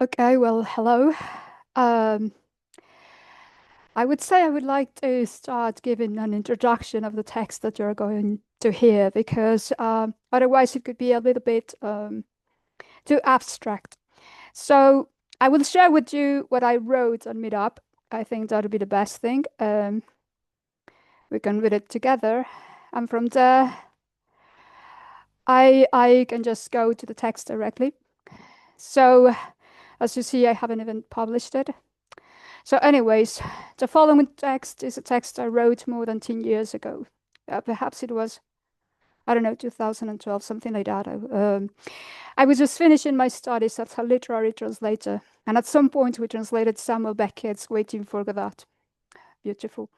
Okay, well, hello. Um, I would say I would like to start giving an introduction of the text that you're going to hear because otherwise it could be a little bit too abstract. So I will share with you what I wrote on Meetup. I think that'll be the best thing. We can read it together. And from there, I can just go to the text directly. So as you see, I haven't even published it. So anyways, the following text is a text I wrote more than 10 years ago. Perhaps it was, I don't know, 2012, something like that. I was just finishing my studies as a literary translator. And at some point, we translated Samuel Beckett's Waiting for Godot. Beautiful.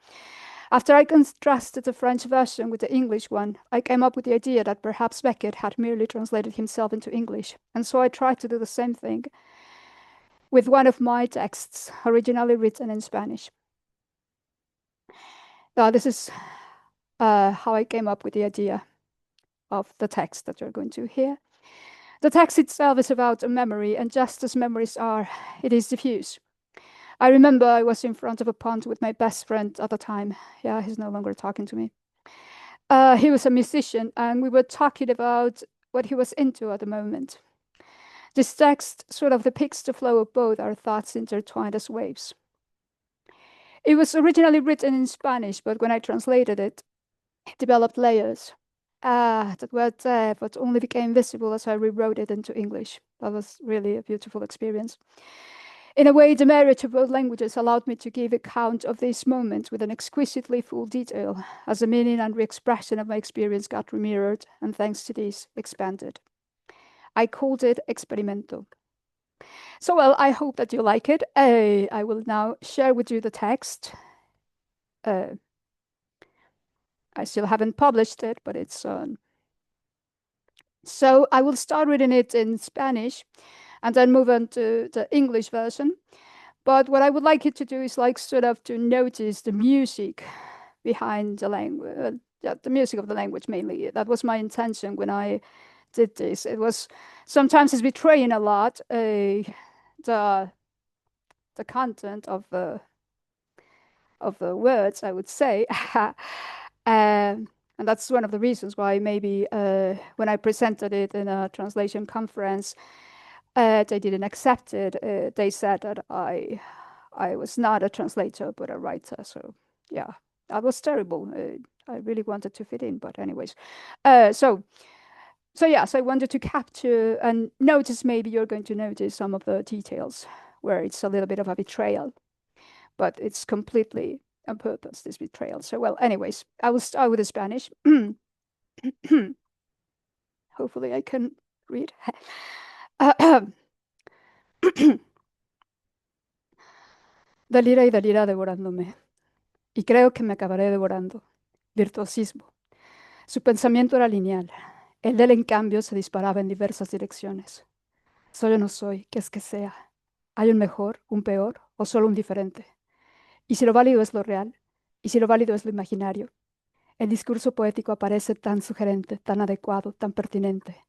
After I contrasted the French version with the English one, I came up with the idea that perhaps Beckett had merely translated himself into English. And so I tried to do the same thing with one of my texts, originally written in Spanish. Now, this is how I came up with the idea of the text that you're going to hear. The text itself is about a memory, and just as memories are, it is diffuse. I remember I was in front of a pond with my best friend at the time. Yeah, he's no longer talking to me. He was a musician, and we were talking about what he was into at the moment. This text sort of depicts the flow of both our thoughts intertwined as waves. It was originally written in Spanish, but when I translated it, it developed layers. That were there, but only became visible as I rewrote it into English. That was really a beautiful experience. In a way, the marriage of both languages allowed me to give account of this moment with an exquisitely full detail, as the meaning and re-expression of my experience got remirrored, and thanks to this, expanded. I called it Experimento. So, well, I hope that you like it. I will now share with you the text. I still haven't published it, but it's on. So I will start reading it in Spanish and then move on to the English version. But what I would like you to do is like sort of to notice the music behind the language, the music of the language mainly. That was my intention when I did this. It was sometimes it's betraying a lot the content of the words, I would say. And that's one of the reasons why maybe when I presented it in a translation conference, they didn't accept it. They said that I was not a translator, but a writer. So yeah, that was terrible. I really wanted to fit in, but anyways. So yes, I wanted to capture and notice, maybe you're going to notice some of the details where it's a little bit of a betrayal, but it's completely on purpose, this betrayal. So, well, anyways, I will start with the Spanish. Hopefully I can read. Delira y delira devorándome. Y creo que me acabaré devorando. Virtuosismo. Su pensamiento era lineal. El de él, en cambio, se disparaba en diversas direcciones. Soy o no soy, ¿qué es que sea? ¿Hay un mejor, un peor o solo un diferente? ¿Y si lo válido es lo real? ¿Y si lo válido es lo imaginario? El discurso poético aparece tan sugerente, tan adecuado, tan pertinente.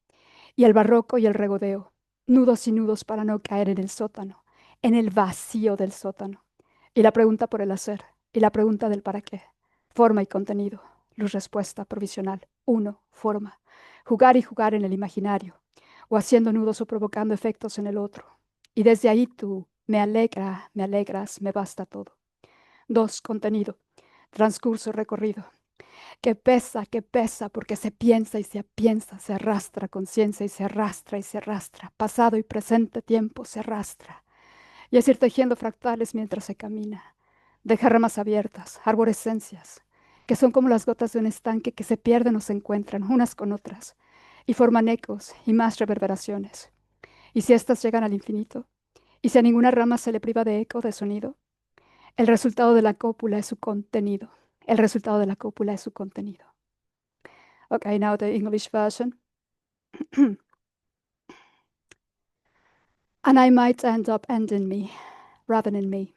Y el barroco y el regodeo, nudos y nudos para no caer en el sótano, en el vacío del sótano. Y la pregunta por el hacer, y la pregunta del para qué. Forma y contenido, luz respuesta provisional, uno, forma. Jugar y jugar en el imaginario, o haciendo nudos o provocando efectos en el otro. Y desde ahí tú, me alegra, me alegras, me basta todo. Dos, contenido, transcurso recorrido. Que pesa, porque se piensa y se piensa, se arrastra conciencia y se arrastra y se arrastra, pasado y presente tiempo se arrastra. Y es ir tejiendo fractales mientras se camina. Deja ramas abiertas, arborescencias, que son como las gotas de un estanque que se pierden o se encuentran unas con otras, y forman ecos y más reverberaciones. Y si éstas llegan al infinito, y si a ninguna rama se le priva de eco, de sonido, el resultado de la cópula es su contenido. El resultado de la cópula es su contenido. Okay, now the English version. And I might end up ending me, rather than me.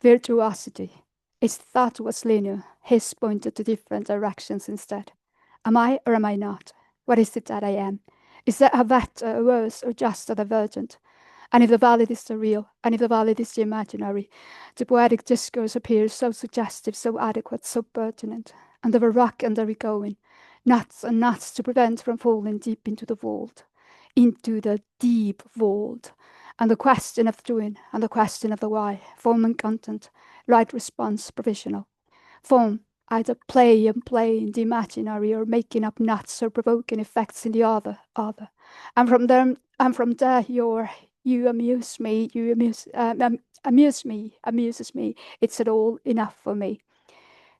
Virtuosity. Its thought was linear, his pointed to different directions instead. Am I or am I not? What is it that I am? Is that a vet, a verse, or just a divergent? And if the valid is the real, and if the valid is the imaginary, the poetic discourse appears so suggestive, so adequate, so pertinent. And there were rock and there we going, nuts and nuts to prevent from falling deep into the vault, into the deep vault. And the question of doing, and the question of the why, form and content, right response, provisional. Form, either play and play in the imaginary, or making up nuts or provoking effects in the other. And from there, you amuse me, amuses me. It's at all enough for me.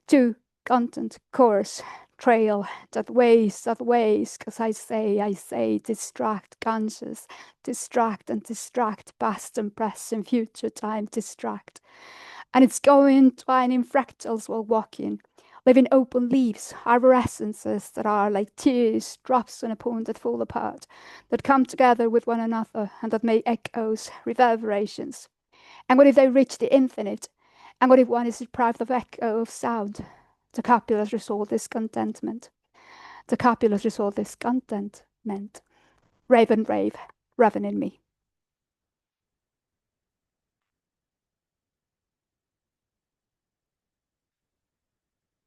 2. Content, course, trail, that ways, because I say, distract, conscious, distract and distract, past and present, future time, distract. And it's going, twining fractals while walking, living open leaves, arborescences that are like tears, drops on a pond that fall apart, that come together with one another and that make echoes, reverberations. And what if they reach the infinite? And what if one is deprived of echo, of sound? The copulous result is contentment. The copulous result is contentment. Rave and rave, raven in me.